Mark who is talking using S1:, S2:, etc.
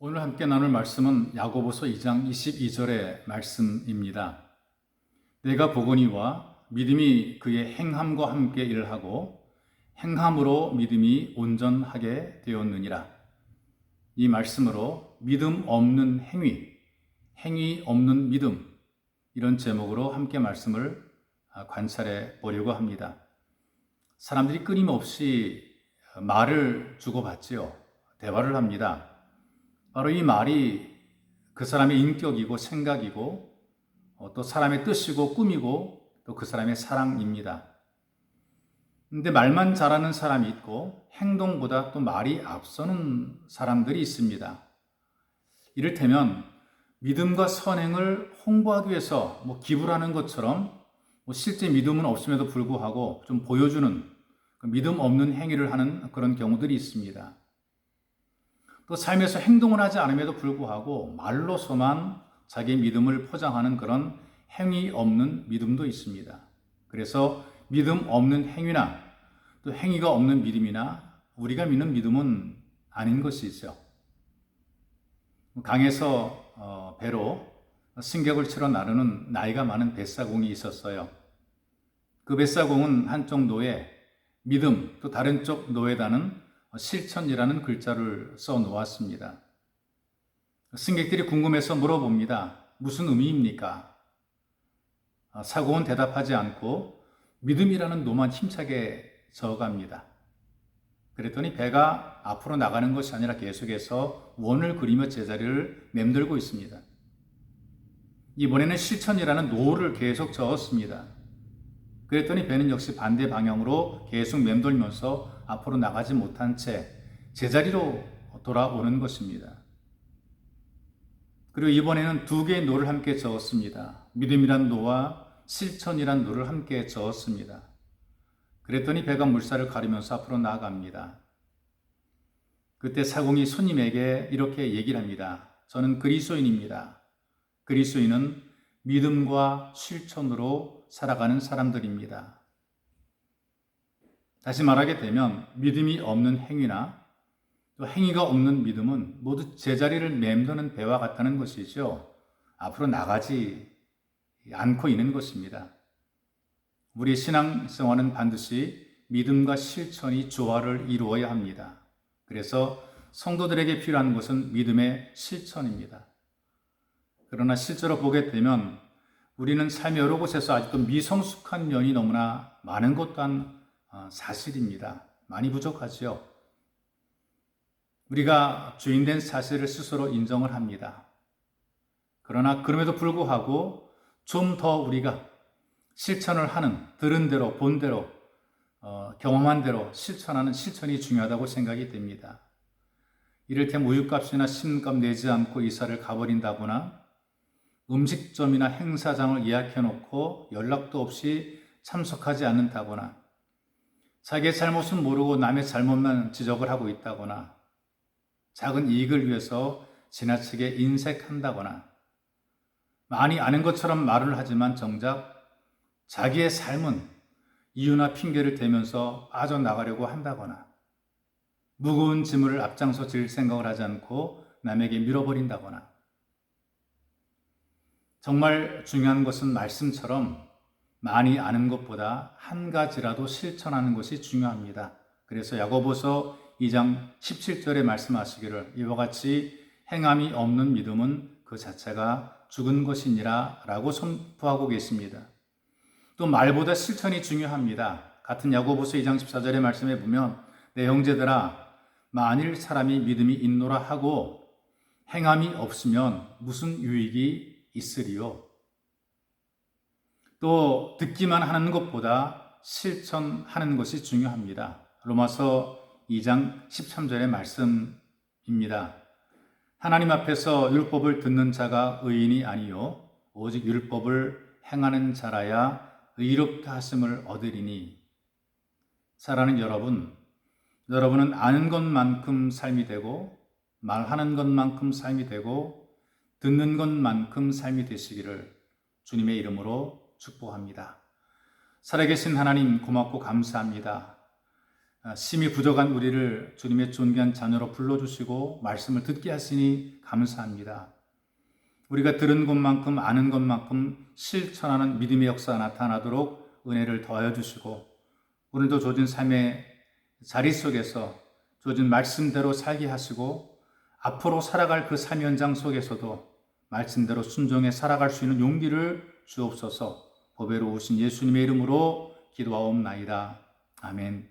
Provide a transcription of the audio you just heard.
S1: 오늘 함께 나눌 말씀은 야고보서 2장 22절의 말씀입니다. 내가 보거니와 믿음이 그의 행함과 함께 일하고 행함으로 믿음이 온전하게 되었느니라. 이 말씀으로 믿음 없는 행위, 행위 없는 믿음, 이런 제목으로 함께 말씀을 관찰해 보려고 합니다. 사람들이 끊임없이 말을 주고받지요. 대화를 합니다. 바로 이 말이 그 사람의 인격이고 생각이고 또 사람의 뜻이고 꿈이고 또 그 사람의 사랑입니다. 근데 말만 잘하는 사람이 있고 행동보다 또 말이 앞서는 사람들이 있습니다. 이를테면 믿음과 선행을 홍보하기 위해서 기부를 하는 것처럼 실제 믿음은 없음에도 불구하고 좀 보여주는 믿음 없는 행위를 하는 그런 경우들이 있습니다. 또 삶에서 행동을 하지 않음에도 불구하고 말로서만 자기 믿음을 포장하는 그런 행위 없는 믿음도 있습니다. 그래서 믿음 없는 행위나 또 행위가 없는 믿음이나 우리가 믿는 믿음은 아닌 것이죠. 강에서 배로 승격을 치러 나르는 나이가 많은 뱃사공이 있었어요. 그 뱃사공은 한쪽 노에 믿음, 또 다른 쪽 노에다는 실천이라는 글자를 써 놓았습니다. 승객들이 궁금해서 물어봅니다. 무슨 의미입니까? 사공은 대답하지 않고 믿음이라는 노만 힘차게 저어갑니다. 그랬더니 배가 앞으로 나가는 것이 아니라 계속해서 원을 그리며 제자리를 맴돌고 있습니다. 이번에는 실천이라는 노를 계속 저었습니다. 그랬더니 배는 역시 반대 방향으로 계속 맴돌면서 앞으로 나가지 못한 채 제자리로 돌아오는 것입니다. 그리고 이번에는 두 개의 노를 함께 저었습니다. 믿음이란 노와 실천이란 노를 함께 저었습니다. 그랬더니 배가 물살을 가르면서 앞으로 나아갑니다. 그때 사공이 손님에게 이렇게 얘기를 합니다. 저는 그리스도인입니다. 그리스도인은 믿음과 실천으로 살아가는 사람들입니다. 다시 말하게 되면 믿음이 없는 행위나 또 행위가 없는 믿음은 모두 제자리를 맴도는 배와 같다는 것이죠. 앞으로 나가지 않고 있는 것입니다. 우리 신앙생활은 반드시 믿음과 실천이 조화를 이루어야 합니다. 그래서 성도들에게 필요한 것은 믿음의 실천입니다. 그러나 실제로 보게 되면 우리는 삶의 여러 곳에서 아직도 미성숙한 면이 너무나 많은 것 또한 사실입니다. 많이 부족하지요. 우리가 죄인된 사실을 스스로 인정을 합니다. 그러나 그럼에도 불구하고 좀 더 우리가 실천을 하는, 들은 대로, 본 대로, 경험한 대로 실천하는 실천이 중요하다고 생각이 됩니다. 이를테면 우유값이나 신값 내지 않고 이사를 가버린다거나 음식점이나 행사장을 예약해놓고 연락도 없이 참석하지 않는다거나 자기의 잘못은 모르고 남의 잘못만 지적을 하고 있다거나 작은 이익을 위해서 지나치게 인색한다거나 많이 아는 것처럼 말을 하지만 정작 자기의 삶은 이유나 핑계를 대면서 빠져나가려고 한다거나 무거운 짐을 앞장서 질 생각을 하지 않고 남에게 밀어버린다거나 정말 중요한 것은 말씀처럼 많이 아는 것보다 한 가지라도 실천하는 것이 중요합니다. 그래서 야고보서 2장 17절에 말씀하시기를 이와 같이 행함이 없는 믿음은 그 자체가 죽은 것이니라 라고 선포하고 계십니다. 또 말보다 실천이 중요합니다. 같은 야고보서 2장 14절의 말씀에 보면 내 형제들아 만일 사람이 믿음이 있노라 하고 행함이 없으면 무슨 유익이 있으리요. 또 듣기만 하는 것보다 실천하는 것이 중요합니다. 로마서 2장 13절의 말씀입니다. 하나님 앞에서 율법을 듣는 자가 의인이 아니요 오직 율법을 행하는 자라야 의롭다 하심을 얻으리니. 사랑하는 여러분은 아는 것만큼 삶이 되고 말하는 것만큼 삶이 되고 듣는 것만큼 삶이 되시기를 주님의 이름으로 축복합니다. 살아계신 하나님 고맙고 감사합니다. 심히 부족한 우리를 주님의 존귀한 자녀로 불러주시고 말씀을 듣게 하시니 감사합니다. 우리가 들은 것만큼 아는 것만큼 실천하는 믿음의 역사가 나타나도록 은혜를 더하여 주시고 오늘도 조진 삶의 자리 속에서 조진 말씀대로 살게 하시고 앞으로 살아갈 그 삶 현장 속에서도 말씀대로 순종해 살아갈 수 있는 용기를 주옵소서. 보배로우신 예수님의 이름으로 기도하옵나이다. 아멘.